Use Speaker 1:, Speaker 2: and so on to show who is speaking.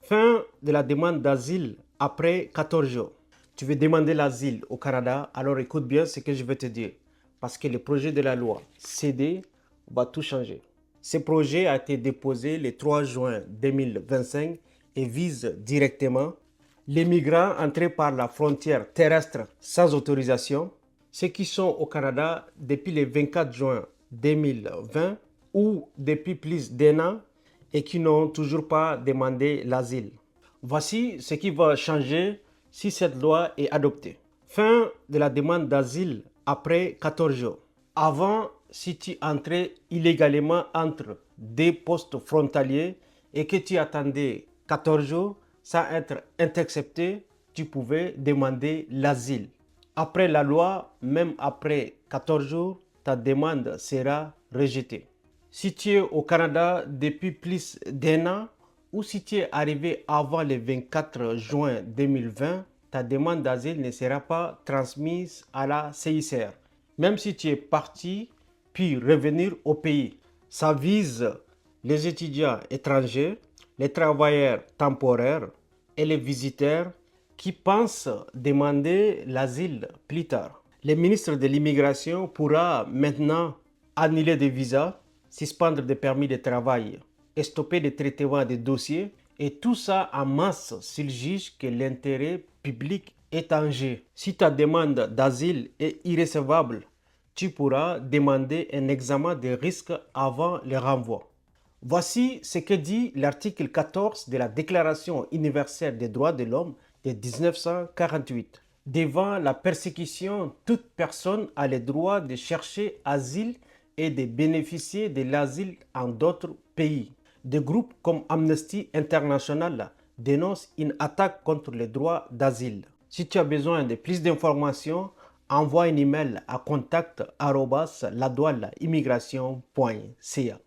Speaker 1: Fin de la demande d'asile après 14 jours. Tu veux demander l'asile au Canada, alors écoute bien ce que je vais te dire. Parce que le projet de la loi CD va tout changer. Ce projet a été déposé le 3 juin 2025 et vise directement les migrants entrés par la frontière terrestre sans autorisation, ceux qui sont au Canada depuis le 24 juin 2020 ou depuis plus d'un an et qui n'ont toujours pas demandé l'asile. Voici ce qui va changer si cette loi est adoptée. Fin de la demande d'asile après 14 jours. Avant, si tu entrais illégalement entre des postes frontaliers et que tu attendais 14 jours sans être intercepté, tu pouvais demander l'asile. Après la loi, même après 14 jours, ta demande sera rejetée. Si tu es au Canada depuis plus d'un an ou si tu es arrivé avant le 24 juin 2020, ta demande d'asile ne sera pas transmise à la CICR. Même si tu es parti puis revenir au pays. Ça vise les étudiants étrangers, les travailleurs temporaires et les visiteurs qui pensent demander l'asile plus tard. Le ministre de l'Immigration pourra maintenant annuler des visas, suspendre des permis de travail et stopper le traitement des dossiers, et tout ça en masse s'il juge que l'intérêt public est en jeu. Si ta demande d'asile est irrecevable, tu pourras demander un examen de risque avant le renvoi. Voici ce que dit l'article 14 de la Déclaration universelle des droits de l'homme de 1948. Devant la persécution, toute personne a le droit de chercher asile et de bénéficier de l'asile en d'autres pays. Des groupes comme Amnesty International dénoncent une attaque contre les droits d'asile. Si tu as besoin de plus d'informations, envoie un email à contact@ladouaneimmigration.ca.